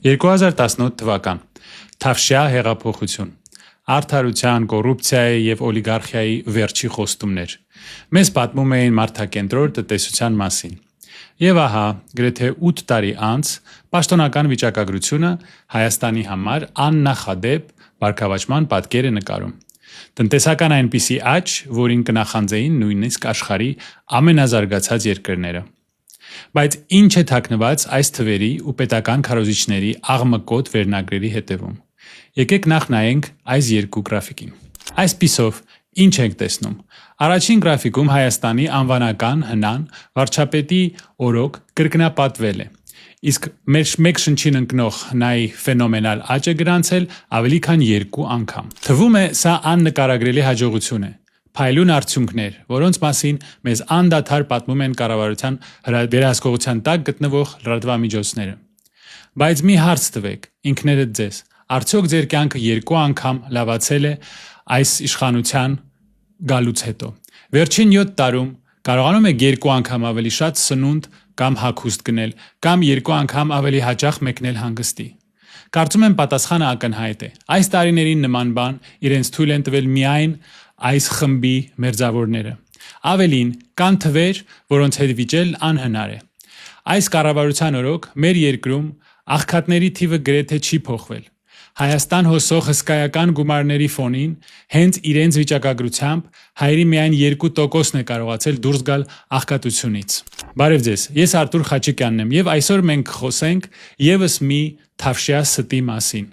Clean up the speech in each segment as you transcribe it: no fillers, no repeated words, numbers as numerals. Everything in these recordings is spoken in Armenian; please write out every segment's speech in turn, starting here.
2018 թվական Թավշյա հեղափոխություն Արդարության, կոռուպցիայի և օլիգարխիայի վերջի խոստումներ մեզ պատմում էին մարդակենտրոն տնտեսության մասին։ Եվ ահա, գրեթե 8 տարի անց պաշտոնական վիճակագրությունը Հայաստանի համար աննախադեպ բարգավաճման պատկեր է նկարում։ Տնտեսական այնպիսի աճ, որին կնախանձեին նույնիսկ աշխարհի ամենազարգացած երկրները։ Բայց ինչ է թաքնված այս թվերի ու պետական քարոզիչների աղմկոտ վերնագրերի հետևում։ Եկեք նախ նայենք այս երկու գրաֆիկին։ Այսպիսով, ինչ ենք տեսնում։ Առաջին գրաֆիկում Հայաստանի անվանական հնան վարչապետի օրոք կրկնապատկվել է, իսկ մեկ շնչին ընկնող հնայի ֆենոմենալ աճ է գրանցել ավելի քան 2 անգամ։ Թվում է, սա աննկարագրելի հաջողություն է։ Փայլուն արդյունքներ, որոնց մասին մեզ անդադար պատմում են կառավարության վերահսկողության տակ գտնվող լրատվամիջոցները։ Բայց մի հարց տվեք ինքներդ ձեզ. արդյոք ձեր կյանքը 2 անգամ լավացել է այս իշխանության գալուց հետո։ Վերջին 7 տարում կարողանում եք 2 անգամ ավելի շատ սնունդ կամ հագուստ գնել, կամ 2 անգամ ավելի հաճախ մեկնել հանգստի։ Կարծում եմ պատասխանը ակնհայտ է։ Այս տարիներին նման բան իրենց թույլ են տվել միայն այս խմբի մերձավորները։ Ավելին, կան թվեր, որոնց հետ վիճել անհնար է։ Այս կառավարության օրոք մեր երկրում աղքատների թիվը գրեթե չի փոխվել։ Հայաստան հոսող հսկայական գումարների ֆոնին հենց իրենց վիճակագրությամբ հայերի միայն 2%-ն է կարողացել դուրս գալ աղքատությունից։ Բարև ձեզ, ես Արտուր Խաչիկյանն եմ և այսօր մենք խոսենք ևս մի Թավշյա ստի մասին,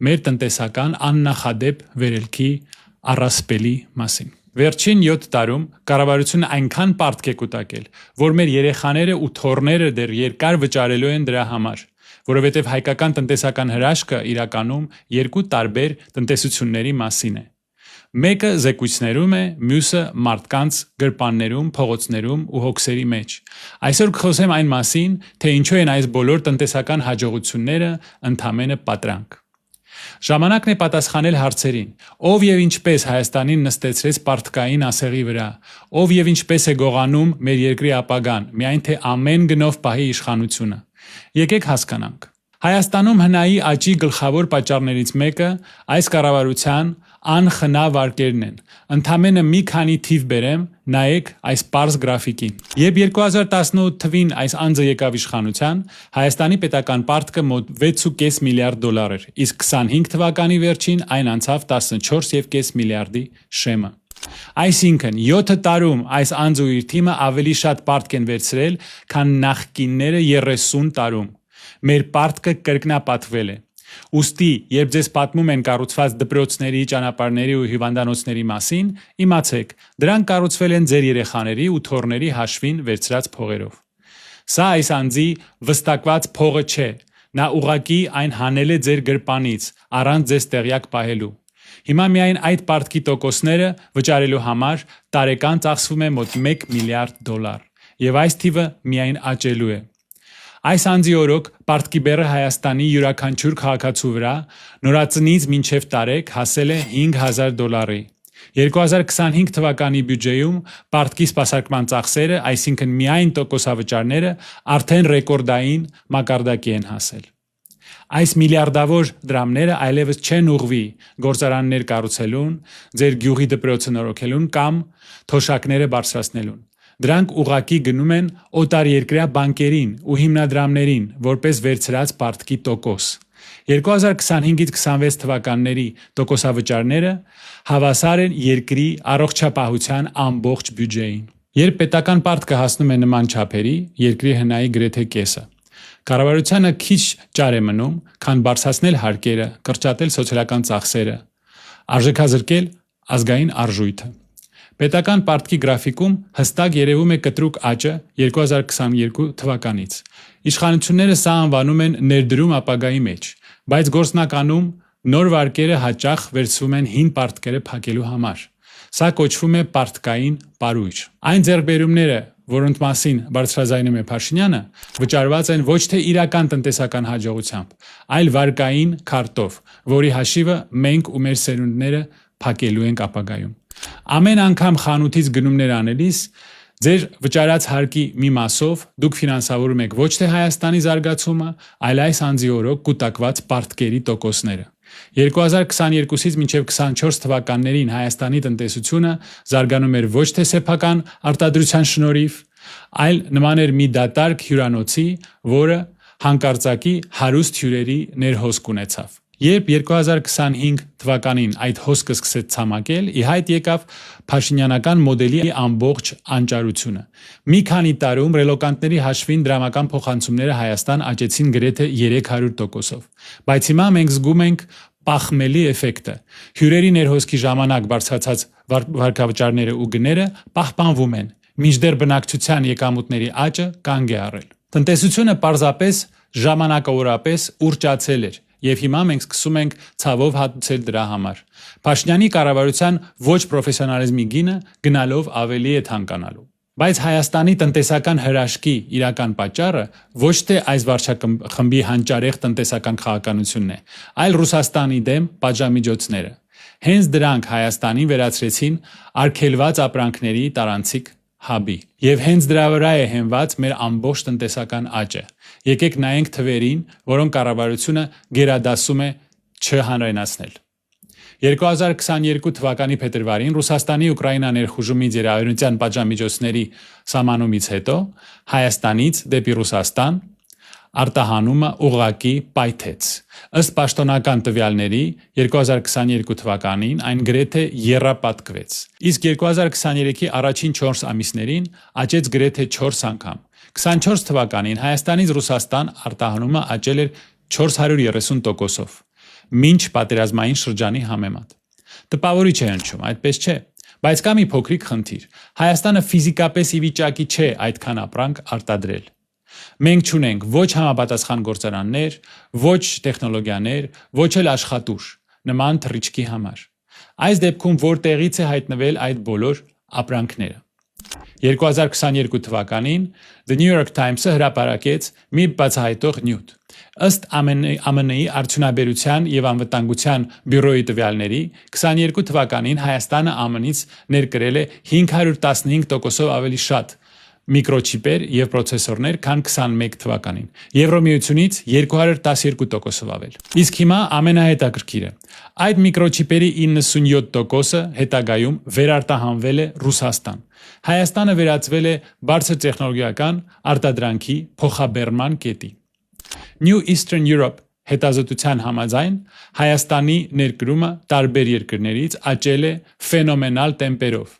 մեր տնտեսական աննախադեպ վերելքի առասպելի մասին։ Վերջին 7 տարում կառավարությունը այնքան պարտք է կուտակել, որ մեր երեխաները ու թոռները դեռ երկար վճարելու են դրա համար, որովհետև հայկական տնտեսական հրաշքը իրականում 2 տարբեր տնտեսությունների մասին է։ Մեկը զեկույցներում է, մյուսը մարդկանց գրպաններում, փողոցներում ու հոգսերի մեջ։ Այսօր կխոսեմ այն մասին, թե ինչու են այս բոլոր տնտեսական հաջողությունները ընդամենը պատրանք։ Ժամանակն է պատասխանել հարցերին. ով եւ ինչպես Հայաստանին նստեցրեց պարտքային ասեղի վրա, ով եւ ինչպես է գողանում մեր երկրի ապագան, միայն թե ամեն գնով պահի իշխանությունը։ Եկեք հասկանանք։ Հայաստանում հնայի աճի գլխավոր պատճառներից մեկը այս կառավարության անխնա վարկերն են։ Ընդամենը մի քանի թիվ բերեմ, նայեք այս պարզ գրաֆիկին։ Երբ 2018 թվին այս անձը եկավ իշխանության, Հայաստանի պետական պարտքը մոտ 6.5 միլիարդ դոլար էր, իսկ 25 թվականի վերջին այն անցավ 14.5 միլիարդի շեմը։ Այսինքն 7 տարում այս անձը ու իր թիմը ավելի շատ պարտք են վերցրել, քան նախկինները 30 տարում։ Մեր պարտքը կրկնապատկվել է։ Ուստի, երբ ձեզ պատմում են կառուցված դպրոցների, ճանապարհների ու հիվանդանոցների մասին, իմացեք, դրանք կառուցվել են ձեր երեխաների ու թոռների հաշվին վերցրած փողերով։ Սա այս անձի վստակված փողը չէ, նա ուղղակի այն հանել է ձեր գրպանից, առանց ձեզ տեղյակ պահելու։ Հիմա միայն այդ պարտքի տոկոսները վճարելու համար տարեկան ծախսվում է մոտ 1 միլիարդ դոլար, և այս թիվը միայն աճելու է։ Այս անձի օրոք պարտքի բեռը Հայաստանի յուրաքանչյուր քաղաքացու վրա նորածնից մինչև տարեկ հասել է 5,000 դոլարի։ 2025 թվականի բյուջեում պարտքի սպասարկման ծախսերը, այսինքն միայն տոկոսավճարները, արդեն ռեկորդային մակարդակի են հասել։ Այս միլիարդավոր դրամները այլևս չեն ուղղվի գործարաններ կառուցելուն, ձեր գյուղի դպրոցը նորոգելուն կամ թոշակները բարձրացնելուն։ Դրանք ուղղակի գնում են օտարերկրյա բանկերին ու հիմնադրամներին, որպես վերցրած պարտքի տոկոս։ 2025-ից 26 թվականների տոկոսավճարները հավասար են երկրի առողջապահության ամբողջ բյուջեին։ Երբ պետական պարտքը հասնում է նման չափերի, երկրի հնայի գրեթե կեսը, կառավարությանը քիչ ճար է մնում, քան բարձրացնել հարկերը, կրճատել սոցիալական ծախսերը, արժեքազրկել ազգային արժույթը։ Պետական պարտքի գրաֆիկում հստակ երևում է կտրուկ աճը 2022 թվականից։ Իշխանությունները սա անվանում են ներդրում ապագայի մեջ, բայց գործնականում նոր վարկերը հաճախ վերցվում են հին պարտքերը փակելու համար։ Սա կոչվում է պարտքային պարույր։ Այն ձեռքբերումները, որոնց մասին բարձրաձայնում է Փաշինյանը, վճարված են ոչ թե իրական տնտեսական հաջողությամբ, այլ վարկային քարտով, որի հաշիվը մենք ու մեր սերունդները փակելու ենք ապագայում։ Ամեն անգամ խանութից գնումներ անելիս Ձեր վճարած հարկի մի մասով դուք ֆինանսավորում եք ոչ թե Հայաստանի զարգացումը, այլ այս անձի օրոք կուտակված պարտքերի տոկոսները։ 2022-ից մինչև 24 թվականներին Հայաստանի տնտեսությունը զարգանում էր ոչ թե սեփական արտադրության շնորհիվ, այլ նման էր մի դատարկ հյուրանոցի, որը հանկարծակի հարուստ հյուրերի ներհոսք ունեցավ։ Երբ 2025 թվականին այդ հոսքը սկսեց ցամաքել, ի հայտ եկավ փաշինյանական մոդելի ամբողջ անճարությունը։ Մի քանի տարում ռելոկանտների հաշվին դրամական փոխանցումները Հայաստան աճեցին գրեթե 300%-ով։ Բայց հիմա մենք զգում ենք պախմելի էֆեկտը։ Հյուրերի ներհոսքի ժամանակ բարձրացած վարկավճարները ու գները պահպանվում են, մինչդեռ բնակչության եկամուտների աճը կանգ է առել։ Տնտեսությունը պարզապես ժամանակավորապես ուռճացել էր, եւ հիմա մենք սկսում ենք ցավով հատուցել դրա համար։ Փաշինյանի կառավարության ոչ պրոֆեսիոնալիզմի գինը գնալով ավելի է թանկանալու։ Բայց Հայաստանի տնտեսական հրաշքի իրական պատճառը ոչ թե այս վարչախմբի հանճարեղ տնտեսական քաղաքականությունն է, այլ Ռուսաստանի դեմ պատժամիջոցները։ Հենց դրանք Հայաստանին վերածրեցին արգելված ապրանքների տարանցիկ հաբի։ Եվ հենց դրա վրա է հենված մեր ամբողջ տնտեսական աճը։ Եկեք նայենք թվերին, որոնք կառավարությունը գերադասում է չհանրայնացնել։ 2022 թվականի փետրվարին Ռուսաստանի Ուկրաինա ներխուժումից երայրենության պատժամիջոցների սահմանումից հետո Հայաստանից դեպի Ռուսաստան արտահանումը ուղղակի պայթեց։ Ըստ պաշտոնական տվյալների 2022 թվականին այն գրեթե եռապատկվեց։ Իսկ 2023-ի առաջին 4 ամիսներին աճեց գրեթե 4 անգամ։ 24 թվականին Հայաստանից Ռուսաստան արտահանումը աճել էր 430%-ով, մինչ պատերազմային շրջանի համեմատ։ Տպավորիչ է հնչում, այդպես չէ։ Բայց կա մի փոքրիկ խնդիր։ Հայաստանը ֆիզիկապես ի վիճակի չէ այդքան ապրանք արտադրել։ Մենք չունենք ոչ համապատասխան գործարաններ, ոչ տեխնոլոգիաներ, ոչ էլ աշխատուժ նման թռիչքի համար։ Այս դեպքում որտեղից է հայտնվել այդ բոլոր ապրանքները։ 2022 թվականին The New York Times-ը հրապարակեց մի բացահայտող նյութ։ Ըստ ԱՄՆ-ի արդյունաբերության եւ անվտանգության բյուրոյի տվյալների 22 թվականին Հայաստանը ԱՄՆ-ից ներկրել է 515%-ով ավելի շատ միկրոչիպեր եւ պրոցեսորներ, քան 21 թվականին։ Եվրոմիությունից 212%-ով ավել։ Իսկ հիմա ամենահետաքրքիրը, այդ միկրոչիպերի 97%-ը հետագայում վերարտահանվել է Ռուսաստան։ Հայաստանը վերածվել է բարձր տեխնոլոգիական արտադրանքի փոխաբեռնման կետի։ New Eastern Europe հետազոտության համաձայն Հայաստանի ներկրումը տարբեր երկրներից աճել է ֆենոմենալ տեմպերով։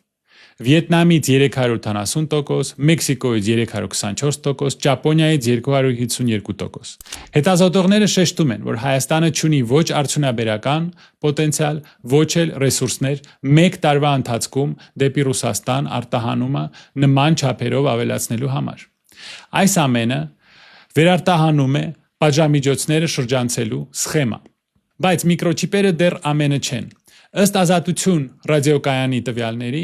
Վիետնամից 370%, Մեքսիկոյից 324%, Ճապոնիայից 252%։ Հետազոտողները շեշտում են, որ Հայաստանը չունի ոչ արդյունաբերական պոտենցիալ, ոչ էլ ռեսուրսներ մեկ տարվա ընթացքում դեպի Ռուսաստան արտահանումը նման չափերով ավելացնելու համար։ Այս ամենը վերարտահանում է պատժամիջոցները շրջանցելու սխեմա։ Բայց միկրոչիպերը դեռ ամենը չեն։ Ըստ Ազատություն ռադիոկայանի տվյալների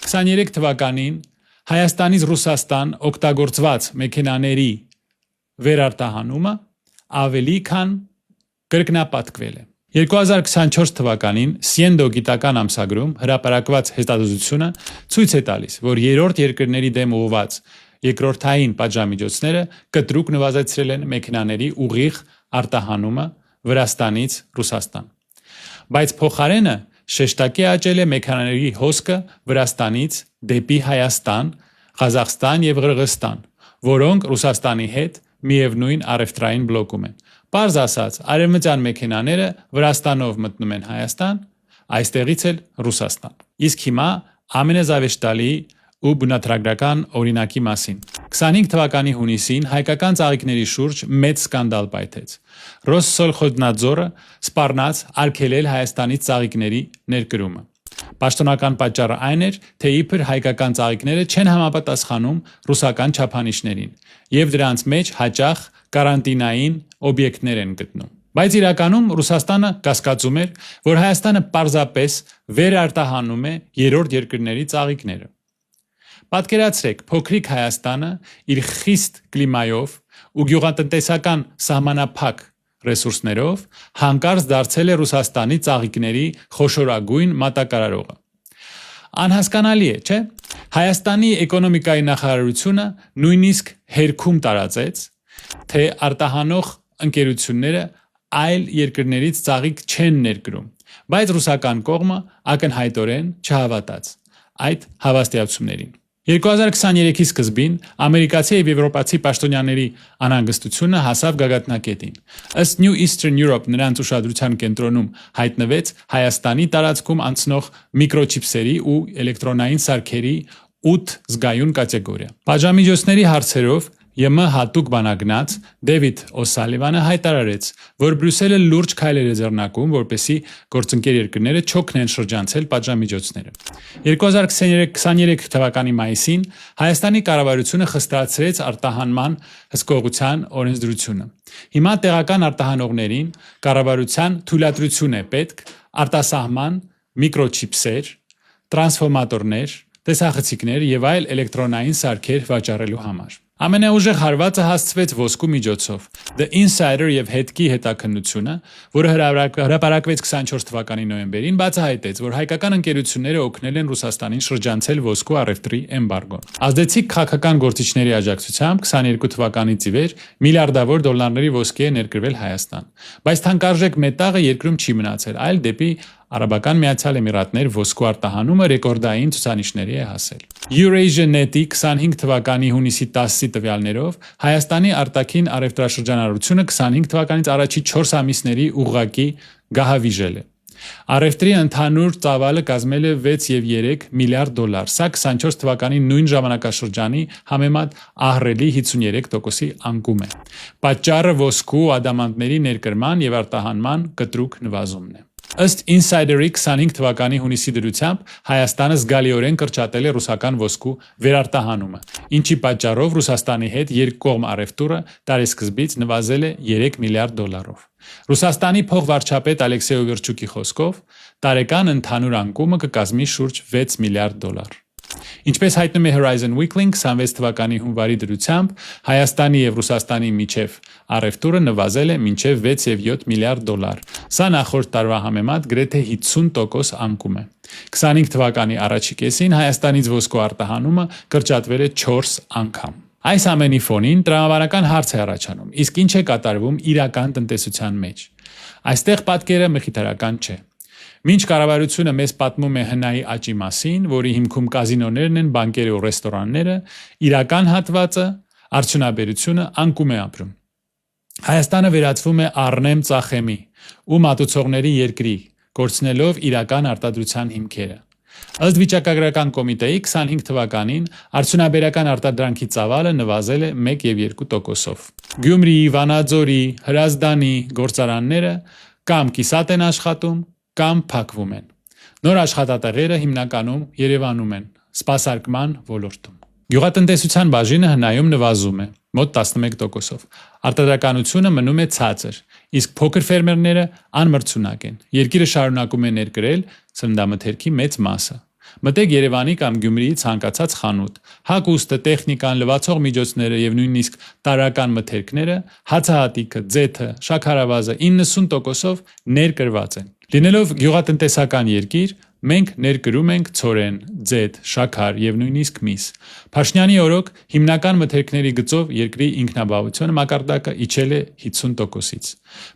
23 թվականին Հայաստանից Ռուսաստան օգտագործված մեքենաների վերարտահանումը ավելի քան կրկնապատկվել է։ 2024 թվականին Siendo գիտական ամսագրում հրապարակված հետազոտությունը ցույց է տալիս, որ երրորդ երկրների դեմ ուղղված երկրորդային պատժամիջոցները կտրուկ նվազեցրել են մեքենաների ուղիղ արտահանումը Վրաստանից Ռուսաստան։ Բայց փոխարենը շեշտակի աճել է մեքենաների հոսքը Վրաստանից դեպի Հայաստան, Ղազախստան եւ Ղրղըզստան, որոնք Ռուսաստանի հետ միևնույն առևտրային բլոկում են։ Պարզ ասած, արևմտյան մեքենաները Վրաստանով մտնում են Հայաստան, այստեղից էլ Ռուսաստան։ Իսկ հիմա ամենազավեշտալի ու բնութագրական օրինակի մասին։ 25 թվականի հունիսին հայկական ծաղիկների շուրջ մեծ սկանդալ պայթեց։ Ռոսսոլխոդնadzorը սպառնաց արգելել Հայաստանից ծաղիկների ներկրումը։ Պաշտոնական պատճառը այն էր, թե իբր հայկական ծաղիկները չեն համապատասխանում ռուսական չափանիշներին եւ դրանց մեջ հաճախ կարանտինային օբյեկտներ են գտնում։ Բայց իրականում Ռուսաստանը կասկածում էր, որ Հայաստանը պարզապես վերարտահանում է երրորդ երկրների ծաղիկները։ Պատկերացրեք, փոքրիկ Հայաստանը իր խիստ կլիմայով ու գյուղատնտեսական սահմանափակ ռեսուրսներով հանկարծ դարձել է Ռուսաստանի ծաղիկների խոշորագույն մատակարարողը։ Անհասկանալի է, չէ՞։ Հայաստանի էկոնոմիկայի նախարարությունը նույնիսկ հերքում տարածեց, թե արտահանող ընկերությունները այլ երկրներից ծաղիկ չեն ներկրում, բայց ռուսական կողմը ակնհայտորեն չհավատաց այդ հավաստիացումներին։ 2023-ի սկզբին ամերիկացի եւ եվրոպացի պաշտոնյաների անհանգստությունը հասավ գագաթնակետին։ Ըստ New Eastern Europe նրանց ուշադրության կենտրոնում հայտնվեց Հայաստանի տարածքում անցնող միկրոչիպսերի ու էլեկտրոնային սարքերի 8 զգայուն կատեգորիա։ Պատժամիջոցների հարցերով ԵՄ հատուկ բանագնաց Դեվիդ Օ'Սալիվանը հայտարարեց, որ Բրյուսելը լուրջ քայլեր է ձեռնարկում, որպեսզի գործընկեր երկրները չօգնեն շրջանցել պատժամիջոցները։ 2023 թվականի մայիսին Հայաստանի կառավարությունը խստացրեց արտահանման հսկողության օրենսդրությունը։ Հիմա տեղական արտահանողներին կառավարության թույլատրություն է պետք արտասահման միկրոչիպսեր, տրանսֆորմատորներ, տեսախցիկներ եւ այլ էլեկտրոնային սարքեր վաճառելու համար։ Ամենաուժեղ հարվածը հասցվեց ոսկու միջոցով։ The Insider եւ հետքի հետաքննությունը, որը հրապարակվեց 24 թվականի նոյեմբերին, բացահայտեց, որ հայկական ընկերությունները օգնել են Ռուսաստանին շրջանցել ոսկու առևտրի էմբարգոն։ Ազդեցիկ քաղաքական գործիչների աջակցությամբ 22 թվականից ի վեր միլիարդավոր դոլարների ոսկի է ներկրվել Հայաստան։ Բայց թանկարժեք մետաղը երկրում չի մնացել, այլ դեպի Արաբական Միացյալ Էմիրատներ ոսկու արտահանումը ռեկորդային ցուցանիշների է հասել։ Eurasia-Net-ի 25 թվականի հունիսի 10-ի տվյալներով Հայաստանի արտաքին առևտրաշրջանառությունը 25 թվականից առաջի 4 ամիսների ուղղակի գահավիժել է։ Առևտրի ընդհանուր ծավալը կազմել է 6.3 միլիարդ դոլար, սա 24 թվականի նույն ժամանակաշրջանի համեմատ ահռելի 53%-ի անկում է։ Պատճառը ոսկու ու ադամանդների ներկրման եւ արտահանման կտրուկ նվազումն է։ Ըստ Insider-ի 25 թվականի հունիսի դրությամբ Հայաստանը զգալիորեն կրճատել է ռուսական ոսկու վերարտահանումը, ինչի պատճառով Ռուսաստանի հետ երկկողմ առևտուրը տարեսկզբից նվազել է 3 միլիարդ դոլարով։ Ռուսաստանի փոխվարչապետ Ալեքսեյ Օվերչուկի խոսքով տարեկան ընդհանուր անկումը կկազմի շուրջ 6 միլիարդ դոլար։ Ինչպես հայտնում է Horizon Weekly 26 թվականի հունվարի դրությամբ, Հայաստանի եւ Ռուսաստանի միջև առևտուրը նվազել է մինչև 6 եւ 7 միլիարդ դոլար։ Սա նախորդ տարվա համեմատ գրեթե 50% անկում է։ 25 թվականի առաջի կեսին Հայաստանից ոսկու արտահանումը կրճատվել է 4 անգամ։ Այս ամենի ֆոնին տրամաբանական հարց է առաջանում. իսկ ինչ է կատարվում իրական տնտեսության մեջ։ Այստեղ պատկերը մխիթարական չէ։ Մինչ կառավարությունը մեզ պատմում է հնայի աճի մասին, որի հիմքում կազինոներն են, բանկերը ու ռեստորանները, իրական հատվածը, արդյունաբերությունը անկում է ապրում։ Հայաստանը վերածվում է առնեմ ծախեմի ու մատուցողների երկրի, կորցնելով իրական արտադրության հիմքերը։ Ըստ վիճակագրական կոմիտեի 25 թվականին արդյունաբերական արտադրանքի ծավալը նվազել է 1.2%-ով։ Գյումրիի, Վանաձորի, Հրազդանի գործարանները կամ կիսատ են աշխատում, կամ փակվում են։ Նոր աշխատատեղերը հիմնականում Երևանում են, սպասարկման ոլորտում։ Գյուղատնտեսության բաժինը հնայում նվազում է, մոտ 11%-ով։ Արտադրականությունը մնում է ցածր, իսկ փոքր ֆերմերները անմրցունակ են։ Երկիրը շարունակում է ներկրել սննդամթերքի մեծ մասը։ Մտեք Երևանի կամ Գյումրիի ցանկացած խանութ, հագուստը, տեխնիկան, լվացող միջոցները եւ նույնիսկ տարրական մթերքները, հացահատիկը, ձեթը, շաքարավազը 90%-ով ներկրված են։ Լինելով գյուղատնտեսական երկիր, մենք ներկրում ենք ցորեն, ձեթ, շաքար եւ նույնիսկ միս։ Փաշինյանի օրոք հիմնական մթերքների գծով երկրի ինքնաբավությունը մակարդակը իջել է 50%-ից։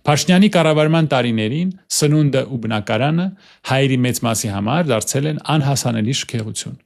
Փաշինյանի կառավարման տարիներին սնունդը ու բնակարանը հայերի մեծ մասի համար դարձել են անհասանելի շքեղություն։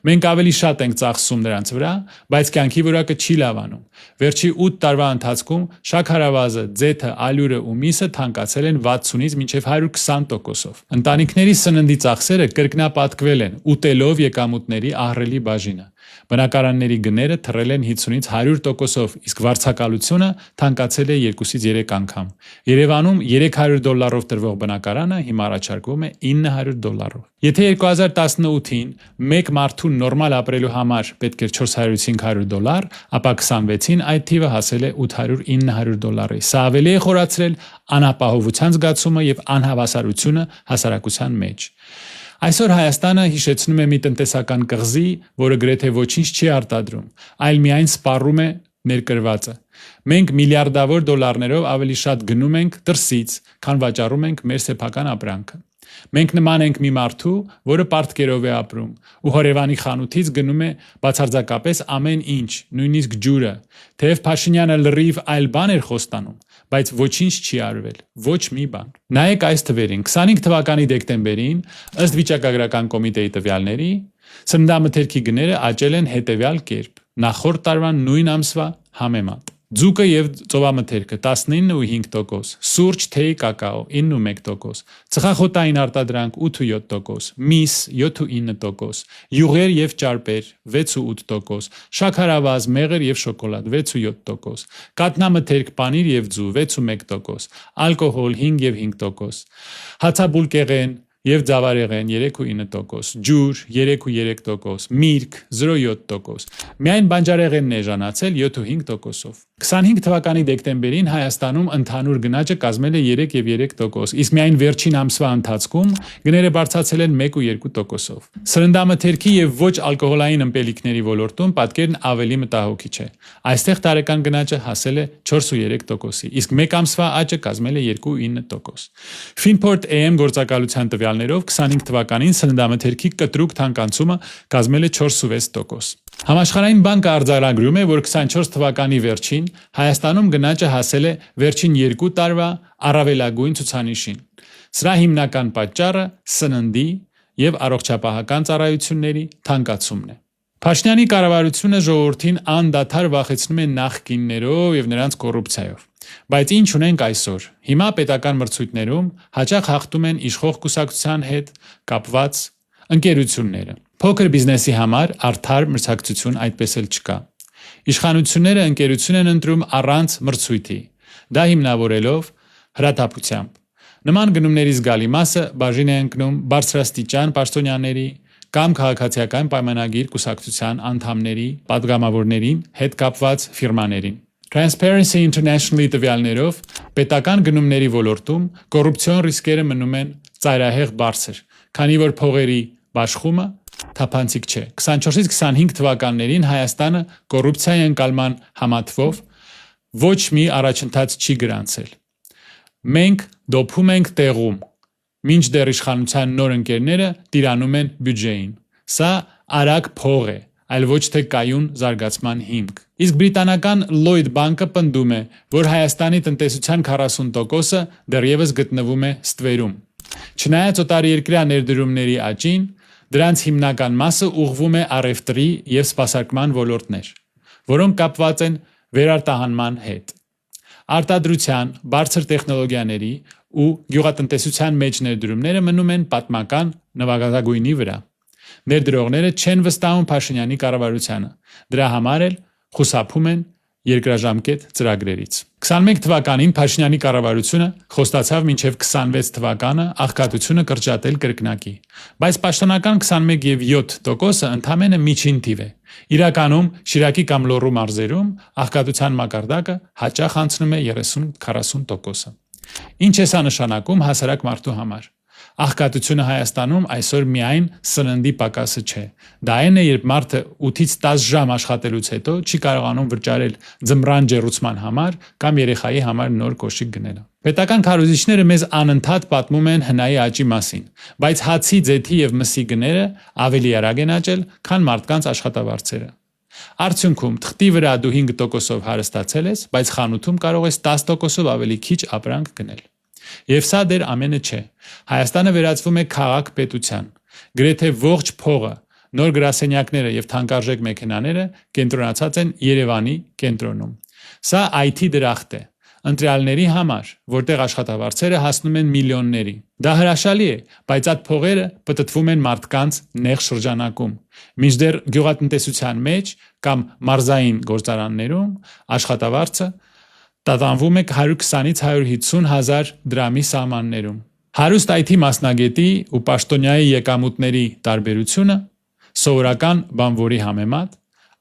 Մենք ավելի շատ ենք ծախսում նրանց վրա, բայց կյանքի որակը չի լավանում։ Վերջի 8 տարվա ընթացքում շաքարավազը, ձեթը, ալյուրը ու միսը թանկացել են 60-ից մինչև 120%-ով։ Ընտանիքների սննդի ծախսերը կրկնապատկվել են, ուտելով եկամուտների ահռելի բաժինը։ Բնակարանների գները թռել են 50-ից 100%-ով, իսկ վարձակալությունը թանկացել է 2-ից 3 անգամ։ Երևանում $300 տրվող բնակարանը հիմա առաջարկվում է $900։ Եթե 2018-ին մեկ մարդու նորմալ ապրելու համար պետք էր $400-500, ապա 26-ին այդ թիվը հասել է $800-900։ Սա ավելի է խորացրել անապահովության զգացումը եւ անհավասարությունը հասարակության մեջ։ Այսօր Հայաստանը հիշեցնում է մի տնտեսական կղզի, որը գրեթե ոչինչ չի արտադրում, այլ միայն սպառում է ներկրվածը։ Մենք միլիարդավոր դոլարներով ավելի շատ գնում ենք դրսից, քան վաճառում ենք մեր սեփական ապրանքը։ Մենք նման ենք մի մարդու, որը պարտքերով է ապրում, ու հորևանի խանութից գնում է բացարձակապես ամեն ինչ, նույնիսկ ջուրը, թեև Փաշինյանը լրիվ այլ բան էր խոստանում, բայց ոչինչ չի արվել, ոչ մի բան։ Նայեք այս թվերին, 25 թվականի դեկտեմբերին, ըստ վիճակագրական կոմիտեի տվյալների, սննդամթերքի գները աճել են հետևյալ կերպ՝ նախորդ տարվա նույն ամսվա համեմատ։ Ձուկը եւ ծովամթերքը 19.5%, սուրճ, թեյ, կակաո 9.1%, ծխախոտային արտադրանք 8.7%, միս 7.9%, յուղեր եւ ճարպեր 6.8%, շաքարավազ, մեղր եւ շոկոլադ 6.7%, կաթնամթերք, պանիր եւ ձու 6.1%, ալկոհոլ 5.5%, հացաբուլկեղեն եւ ձավարեղեն 3.9%, ջուր 3.3%, միրգ 0.7%, միայն բանջարեղենն է ժանացել 7.5%-ով։ 25 թվականի դեկտեմբերին Հայաստանում ընդհանուր գնաճը կազմել է 3.3%, իսկ միայն վերջին ամսվա ընթացքում գները բարձրացել են 1.2%-ով։ Սննդամթերքի եւ ոչ ալկոհոլային ըմպելիքների ոլորտում պատկերն ավելի մտահոգիչ է։ Այստեղ տարեկան գնաճը հասել է 4.3%-ի, իսկ մեկ ամսվա աճը կազմել է 2.9%։ Finport AM գործակալության տվյալներով 25 թվականին սննդամթերքի կտրուկ թանկացումը կազմել է 4.6%։ Համաշխարհային բանկը արձանագրում է, որ 24 թվականի վերջին Հայաստանում գնաճը հասել է վերջին 2 տարվա առավելագույն ցուցանիշին։ Սրա հիմնական պատճառը սննդի եւ առողջապահական ծառայությունների թանկացումն է։ Փաշինյանի կառավարությունը ժողովրդին անդադար վախեցնում է նախկիններով եւ նրանց կոռուպցիայով։ Բայց ինչ ունենք այսօր։ Հիմա պետական մրցույթներում հաճախ հաղթում են իշխող կուսակցության հետ կապված ընկերությունները։ Փոքր բիզնեսի համար արդար մրցակցություն այդպես էլ չկա։ Իշխանությունները ընկերություն են ընտրում առանց մրցույթի, դա հիմնավորելով հրատապությամբ։ Նման գնումների զգալի մասը բաժին է ընկնում բարձրաստիճան պաշտոնյաների կամ քաղաքացիական պայմանագիր կուսակցության անդամների, պատգամավորներին հետ կապված ֆիրմաներին։ Transparency International-ի տվյալներով պետական գնումների ոլորտում կոռուպցիոն ռիսկերը մնում են ծայրահեղ բարձր, քանի որ փողերի բաշխումը թափանցիկ չէ։ 24-ից 25 թվականներին Հայաստանը կոռուպցիայի ընկալման համատվով ոչ մի առաջընթաց չի գրանցել։ Մենք դոփում ենք տեղում, մինչդեռ իշխանության նոր ընկերները տիրանում են բյուջեին։ Սա արագ փող է, այլ ոչ թե կայուն զարգացման հիմք։ Իսկ բրիտանական Lloyd բանկը պնդում է, որ Հայաստանի տնտեսության 40%-ը դեռևս գտնվում է ստվերում։ Չնայած օտարերկրյա ներդրումների աճին, դրանց հիմնական մասը ուղղվում է առևտրի եւ սպասարկման ոլորտներ, որոնք կապված են վերարտահանման հետ։ Արտադրության, բարձր տեխնոլոգիաների ու գյուղատնտեսության մեջ ներդրումները մնում են պատմական նվազագույնի վրա։ Ներդրողները չեն վստահում Փաշինյանի կառավարությանը, դրա համար էլ խուսափում են երկրաժամկետ ծրագրերից։ 21 թվականին Փաշինյանի կառավարությունը խոստացավ մինչև 26 թվականը աղքատությունը կրճատել կրկնակի, բայց պաշտոնական 21 եւ 7%-ը ընդամենը միջին թիվ է։ Իրականում Շիրակի կամ Լոռու մարզերում աղքատության մակարդակը հաճախ անցնում է 30-40%-ը։ Ինչ է սա նշանակում հասարակ մարդու համար։ Աղքատությունը Հայաստանում այսօր միայն սննդի պակասը չէ։ Դա այն է, երբ մարդը 8-ից 10 ժամ աշխատելուց հետո չի կարողանում վճարել ձմռան ջեռուցման համար կամ երեխայի համար նոր կոշիկ գնելը։ Պետական քարոզիչները մեզ անընդհատ պատմում են հնայի աճի մասին, բայց հացի, ձեթի եւ մսի գները ավելի արագ են աճել, քան մարդկանց աշխատավարձերը։ Արդյունքում թղթի վրա դու 5%-ով հարստացել ես, բայց խանութում կարող ես 10%-ով ավելի քիչ ապրանք գնել։ Եվ սա դեռ ամենը չէ։ Հայաստանը վերածվում է քաղաք-պետության։ Գրեթե ողջ փողը, նոր գրասենյակները եւ թանկարժեք մեքենաները կենտրոնացած են Երևանի կենտրոնում։ Սա IT դրախտ է ընտրյալների համար, որտեղ աշխատավարձերը հասնում են միլիոնների։ Դա հրաշալի է, բայց այդ փողերը պտտվում են մարդկանց նեղ շրջանակում։ Մինչդեռ գյուղատնտեսության մեջ կամ մարզային գործարաններում աշխատավարձը տատանվում է 120-ից 150 հազար դրամի սահմաններում։ Հարուստ IT մասնագետի ու պաշտոնյայի եկամուտների տարբերությունը սովորական բանվորի համեմատ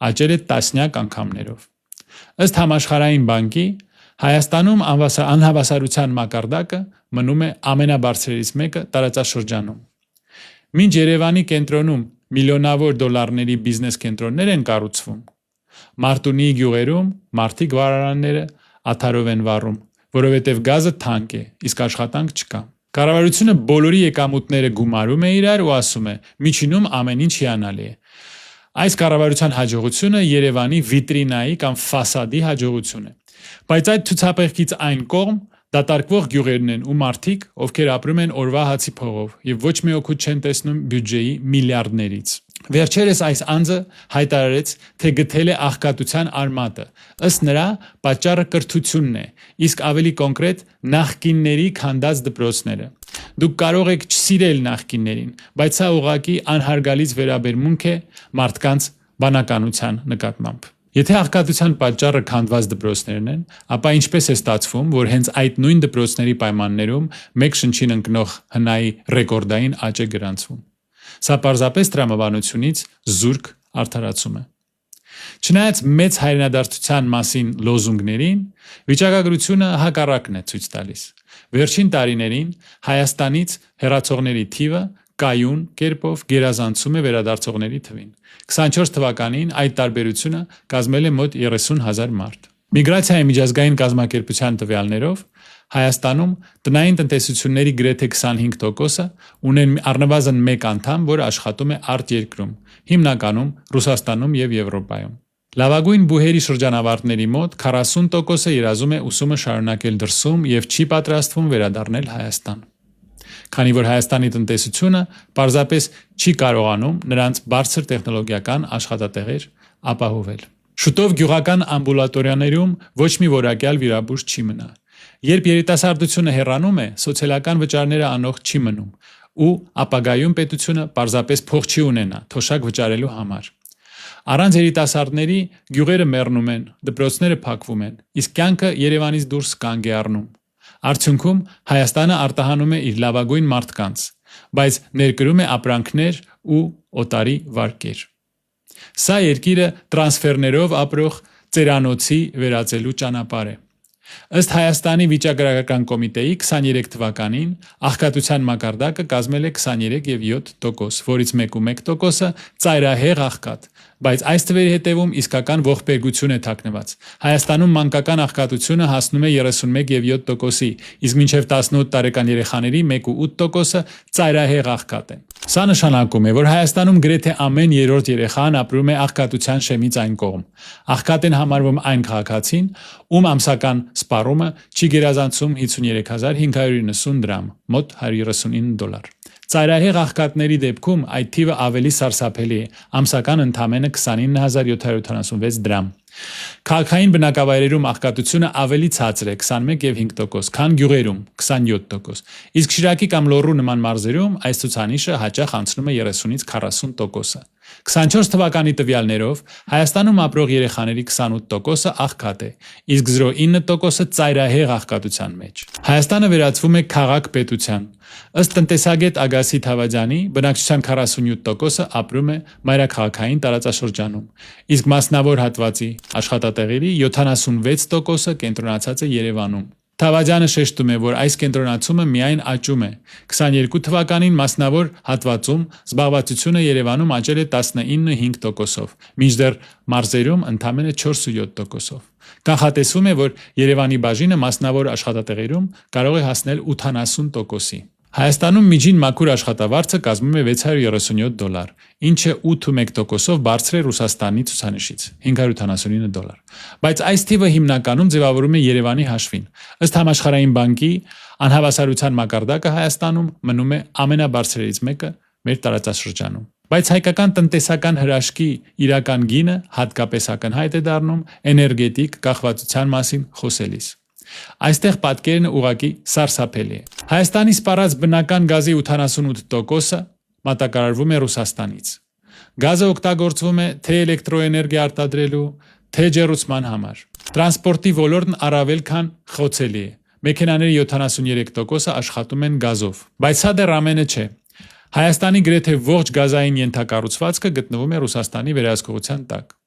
աճել է տասնյակ անգամներով։ Ըստ համաշխարհային բանկի Հայաստանում անհավասարության մակարդակը մնում է ամենաբարձրերից մեկը տարածաշրջանում։ Մինչ Երևանի կենտրոնում միլիոնավոր դոլարների բիզնես կենտրոններ են կառուցվում, Մարտունի գյուղերում մարդիկ վարարանները աթարով են վառում, որովհետև գազը թանկ է, իսկ աշխատանք չկա։ Կառավարությունը բոլորի եկամուտները գումարում է իրար ու ասում է՝ միջինում ամեն ինչ հիանալի է։ Այս կառավարության հաջողությունը Երևանի վիտրինայի կամ ֆասադի հաջողություն է։ Բայց այդ ցուցափեղկից այն կողմ դատարկվող գյուղերն են ու մարդիկ, ովքեր ապրում են օրվա հացի փողով եւ ոչ մի օգուտ չեն տեսնում բյուջեի միլիարդներից։ Վերջերս այս անձը հայտարարեց, թե գտել է աղքատության արմատը։ Ըստ նրա, պատճառը կրթությունն է, իսկ ավելի կոնկրետ նախկինների քանդած դպրոցները։ Դուք կարող եք չսիրել նախկիններին, բայց սա ուղղակի անհարգալից վերաբերմունք է մարդկանց բանականության նկատմամբ։ Եթե աղքատության պատճառը քանդված դպրոցներն են, ապա ինչպես է ստացվում, որ հենց այդ նույն դպրոցների պայմաններում մեկ շնչին ընկնող հնայի ռեկորդային աճ է գրանցվում։ Սա պարզապես տրամաբանությունից զուրկ արդարացում է։ Չնայած մեծ հայրենադարձության մասին լոզունգներին, վիճակագրությունը հակառակն է ցույց տալիս։ Վերջին տարիներին Հայաստանից հեռացողների թիվը կայուն կերպով գերազանցում է վերադարձողների թվին։ 24 թվականին այդ տարբերությունը կազմել է մոտ 30,000 մարդ։ Միգրացիայի միջազգային կազմակերպության տվյալներով Հայաստանում տնային տնտեսությունների գրեթե 25%-ը ունեն առնվազն մեկ անդամ, որ աշխատում է արտերկրում, հիմնականում Ռուսաստանում եւ Եվրոպայում։ Լավագույն բուհերի շրջանավարտների մոտ 40%-ը երազում է ուսումը շարունակել դրսում եւ չի պատրաստվում վերադառնել Հայաստան։ Քանի որ Հայաստանի տնտեսությունը պարզապես չի կարողանում նրանց բարձր տեխնոլոգիական աշխատատեղեր ապահովել։ Շուտով գյուղական ամբուլատորիաներում ոչ մի որակյալ վիրաբույժ չի մնա։ Երբ երիտասարդությունը հեռանում է, սոցիալական վճարները անող չի մնում ու ապագայում պետությունը պարզապես փող չի ունենա թոշակ վճարելու համար։ Առանց երիտասարդների գյուղերը մեռնում են, դպրոցները փակվում են, իսկ կյանքը Երևանից դուրս կանգ է առնում։ Արդյունքում Հայաստանը արտահանում է իր լավագույն մարդկանց, բայց ներկրում է ապրանքներ ու օտարի վարկեր։ Սա երկիրը տրանսֆերներով ապրող ծերանոցի վերածելու ճանապարհ է։ Ըստ Հայաստանի վիճակագրական կոմիտեի 23 թվականին աղքատության մակարդակը կազմել է 23,7%, որից 1,1%-ը ծայրահեղ աղքատ, բայց այս թվերի հետևում իսկական ողբերգություն է թաքնված։ Հայաստանում մանկական աղքատությունը հասնում է 31,7%-ի, իսկ մինչև 18 տարեկան երեխաների 1,8%-ը ծայրահեղ աղքատ են։ Սա նշանակում է, որ Հայաստանում գրեթե ամեն երրորդ երեխան ապրում է աղքատության շեմից այն կողմ։ Աղքատ են համարվում այն քաղաքացին, ում ամսական սպառումը չի գերազանցում 53,590 դրամ, մոտ $139։ Ծայրահեղ աղքատների դեպքում այդ թիվը ավելի սարսափելի է, ամսական ընդամենը 29,776 դրամ։ Քաղաքային բնակավայրերում աղքատությունը ավելի ցածր է 21,5%, քան գյուղերում 27%, իսկ Շիրակի կամ Լոռու նման մարզերում այս ցուցանիշը հաճախ անցնում է 30-ից 40%-ը։ 24 թվականի տվյալներով Հայաստանում ապրող երեխաների 28%-ը աղքատ է, իսկ 0,9%-ը ծայրահեղ աղքատության մեջ։ Հայաստանը վերածվում է քաղաք-պետության։ Ըստ տնտեսագետ Ագասի Թավադյանի, բնակչության 47%-ը ապրում է մայրաքաղաքային տարածաշրջանում, իսկ մասնավոր հատվածի աշխատատեղերի 76%-ը կենտրոնացած է Երևանում։ Թավադյանը շեշտում է, որ այս կենտրոնացումը միայն աճում է։ 22 թվականին մասնավոր հատվածում զբաղվածությունը Երևանում աճել է 19,5%-ով, մինչդեռ մարզերում ընդամենը 4,7%-ով։ Կանխատեսվում է, որ Երևանի բաժինը մասնավոր աշխատատեղերում կարող է հասնել 80%-ի։ Հայաստանում միջին մաքուր աշխատավարձը կազմում է $637, ինչը 8,1%-ով բարձր է Ռուսաստանի ցուցանիշից $579։ Բայց այս թիվը հիմնականում ձևավորում է Երևանի հաշվին։ Ըստ Համաշխարհային բանկի, անհավասարության մակարդակը Հայաստանում մնում է ամենաբարձրերից մեկը մեր տարածաշրջանում։ Բայց հայկական տնտեսական հրաշքի իրական գինը հատկապես ակնհայտ է դառնում էներգետիկ կախվածության մասին խոսելիս։ Այստեղ պատկերն ուղղակի սարսափելի է։ Հայաստանի սպառած բնական գազի 88%-ը մատակարարվում է Ռուսաստանից։ Գազը օգտագործվում է թե էլեկտրոէներգիա արտադրելու, թե ջեռուցման համար։ Տրանսպորտի ոլորտն առավել քան խոցելի է։ Մեքենաների 73%-ը աշխատում են գազով։ Բայց սա դեռ ամենը չէ։ Հայաստանի գրեթե ողջ գազային ենթակառուցվածքը գտնվում է Ռուսաստանի վերահսկողության տակ։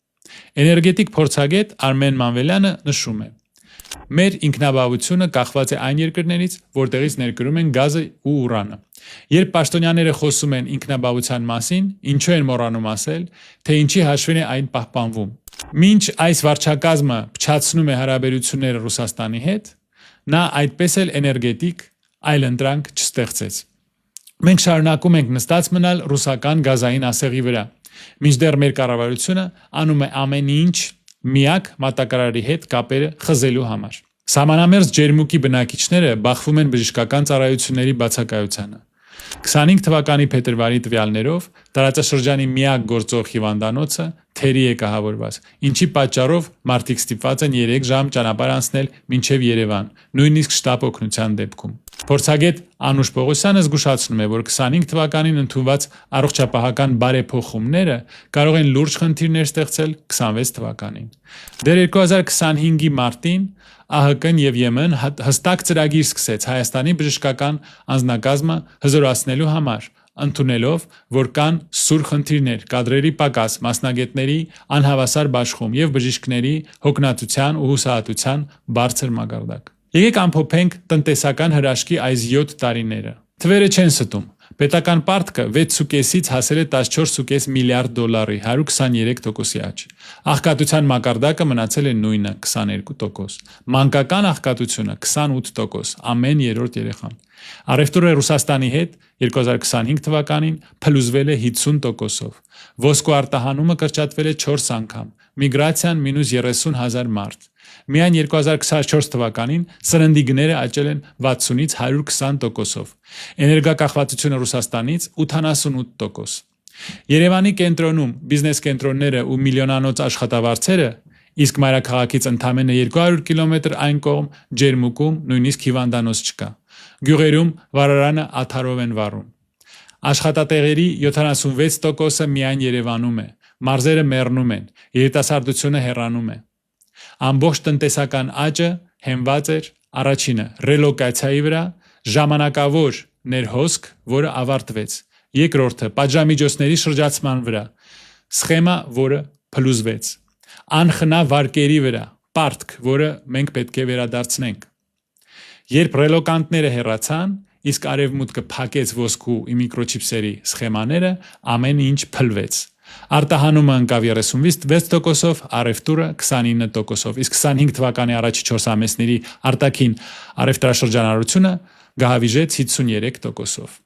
Էներգետիկ փորձագետ Արմեն Մանվելյանը նշում է. Մեր ինքնաբավությունը կախված է այն երկրներից, որտեղից ներկրում են գազը ու ուրանը։ Երբ պաշտոնյաները խոսում են ինքնաբավության մասին, ինչու են մոռանում ասել, թե ինչի հաշվին է այն պահպանվում։ Մինչ այս վարչակազմը փչացնում է հարաբերությունները Ռուսաստանի հետ, նա այդպես էլ էներգետիկ այլ ընտրանք չստեղծեց։ Մենք շարունակում ենք նստած մնալ ռուսական գազային ասեղի վրա, մինչդեռ մեր կառավարությունը անում է ամեն ինչ միակ մատակարարի հետ կապերը խզելու համար։ Սահմանամերձ ջերմուկի բնակիչները բախվում են բժշկական ծառայությունների բացակայությանը։ 25 թվականի փետրվարի տվյալներով տարածաշրջանի միակ գործող հիվանդանոցը թերի է կահավորված, ինչի պատճառով մարդիկ ստիպված են 3 ժամ ճանապարհ անցնել մինչև Երևան, նույնիսկ շտապ օգնության դեպքում։ Փորձագետ Անուշ Պողոսյանը զգուշացնում է, որ 25 թվականին ընդունված առողջապահական բարեփոխումները կարող են լուրջ խնդիրներ ստեղծել 26 թվականին։ Դեռ 2025-ի մարտին ԱՀԿ-ն եւ ԵՄ-ն հստակ ծրագիր սկսեց Հայաստանի բժշկական անձնակազմը հզորացնելու համար, ընդունելով, որ կան սուր խնդիրներ, կադրերի պակաս, մասնագետների անհավասար բաշխում եւ բժիշկների հոգնածության ու հուսահատության բարձր մակարդակ։ Եկեք ամփոփենք տնտեսական հրաշքի այս 7 տարիները։ Թվերը չեն ստում։ Պետական պարտքը 6.5-ից հասել է 14.5 միլիարդ դոլարի, 123% աճ։ Աղքատության մակարդակը մնացել է նույնը, 22%։ Մանկական աղքատությունը 28%, ամեն երրորդ երեխան։ Առևտուրը Ռուսաստանի հետ 2025 թվականին փլուզվել է 50%-ով։ Ոսկու արտահանումը կրճատվել է 4 անգամ, միգրացիան -30,000 մարդ։ Միայն 2024 թվականին սննդի գները աճել են 60-ից 120%-ով։ Էներգակախվածությունը Ռուսաստանից 88%։ Երևանի կենտրոնում բիզնես կենտրոնները ու միլիոնանոց աշխատավարձերը, իսկ մայրաքաղաքից ընդամենը 200 կիլոմետր այն կողմ ջերմուկում նույնիսկ հիվանդանոց չկա։ Գյուղերում վարարանը աթարով են վառում։ Աշխատատեղերի 76%-ը միայն Երևանում է, մարզերը մեռնում են, երիտասարդությունը հեռանում է։ Ամբողջ տնտեսական աճը հենված էր առաջինը ռելոկացիայի վրա, ժամանակավոր ներհոսք, որը ավարտվեց, երկրորդը պատժամիջոցների շրջացման վրա, սխեմա, որը փլուզվեց, անխնա վարկերի վրա, պարտք, որը մենք պետք է վերադարձնենք։ Երբ ռելոկանտները հեռացան, իսկ արևմուտքը փակեց ոսկու միկրոչիպսերի սխեմաները, ամեն ինչ փլվեց։ Արտահանումը ընկավ 36%-ով, առևտուրը 29%-ով, իսկ 25 թվականի առաջի 4 ամիսների արտաքին առևտրաշրջանառությունը գահավիժեց 53%-ով։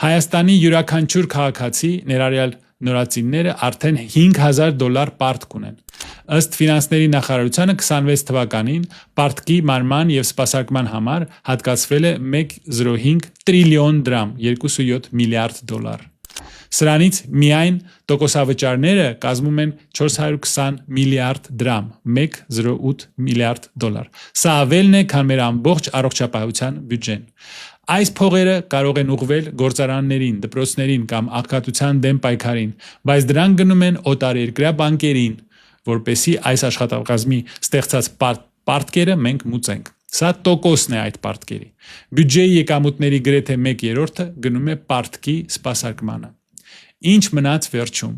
Հայաստանի յուրաքանչյուր քաղաքացի, ներառյալ նորածինները, արդեն $5,000 պարտք ունեն։ Ըստ ֆինանսների նախարարությանը 26 թվականին պարտքի մարման եւ սպասարկման համար հատկացվել է 1.05 տրիլիոն դրամ, 2.7 միլիարդ դոլար։ Սրանից միայն տոկոսավճարները կազմում են 420 միլիարդ դրամ, 1.08 միլիարդ դոլար։ Սա ավելն է, քան մեր ամբողջ առողջապահության բյուջեն։ Այս փողերը կարող են ուղղվել գործարաններին, դպրոցներին կամ աղքատության դեմ պայքարին, բայց դրանք գնում են օտարերկրյա բանկերին, որպեսզի այս աշխատակազմի ստեղծած պարտքերը մենք մուծենք։ Սա տոկոսն է այդ պարտքերի։ Բյուջեի եկամուտների գրեթե 1/3-ը գնում է պարտքի սպասարկմանը։ Ինչ մնաց վերջում։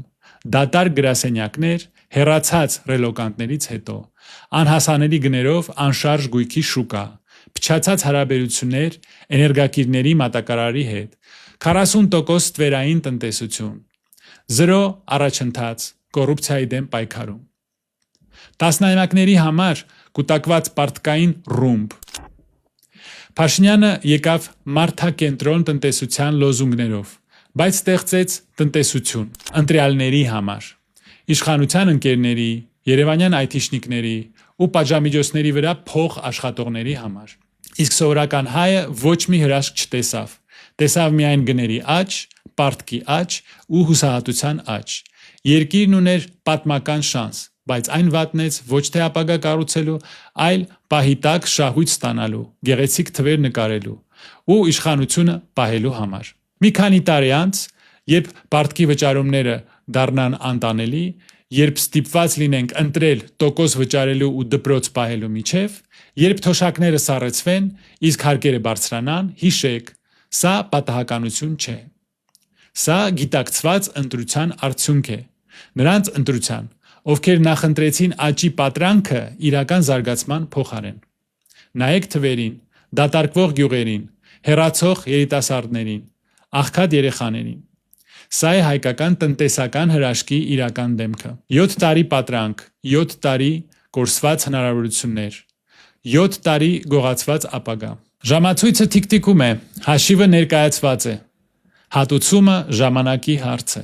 Դատարկ գրասենյակներ, հեռացած ռելոկանտներից հետո, անհասանելի գներով անշարժ գույքի շուկա, փչացած հարաբերություններ էներգակիրների մատակարարի հետ, 40% ստվերային տնտեսություն, 0 առաջընթաց, կոռուպցիայի դեմ պայքարում։ Տասնամյակների համար կուտակված պարտքային ռումբ։ Փաշինյանը եկավ մարդակենտրոն տնտեսության լոզունգներով, բայց ստեղծեց տնտեսություն ընտրյալների համար, իշխանության ընկերների, երևանյան այթիշնիկների ու պատժամիջոցների վրա փող աշխատողների համար։ Իսկ սովորական հայը ոչ մի հրաշք չտեսավ։ Տեսավ միայն գների աճ, պարտքի աճ ու հուսահատության աճ։ Երկիրն ուներ պատմական շանս, բայց այն վատնեց ոչ թե ապագա կառուցելու, այլ պահի տակ շահույթ ստանալու, գեղեցիկ թվեր նկարելու ու իշխանությունը պահելու համար։ Մի քանի տարի անց, երբ պարտքի վճարումները դառնան անտանելի, երբ ստիպված լինենք ընտրել տոկոս վճարելու ու դպրոց պահելու միջև, երբ թոշակները սառեցվեն, իսկ հարկերը բարձրանան, հիշեք, սա պատահականություն չէ։ Սա գիտակցված ընտրության արդյունք է։ Նրանց ընտրության, ովքեր նախընտրեցին աճի պատրանքը իրական զարգացման փոխարեն։ Նայեք թվերին, դատարկվող գյուղերին, հեռացող երիտասարդներին, աղքատ երեխաներին։ Սա է հայկական տնտեսական հրաշքի իրական դեմքը։ 7 տարի պատրանք, 7 տարի կորսված հնարավորություններ, 7 տարի գողացված ապագա։ Ժամացույցը թիկթիկում է, հաշիվը ներկայացված է։ Հատուցումը ժամանակի հարց է։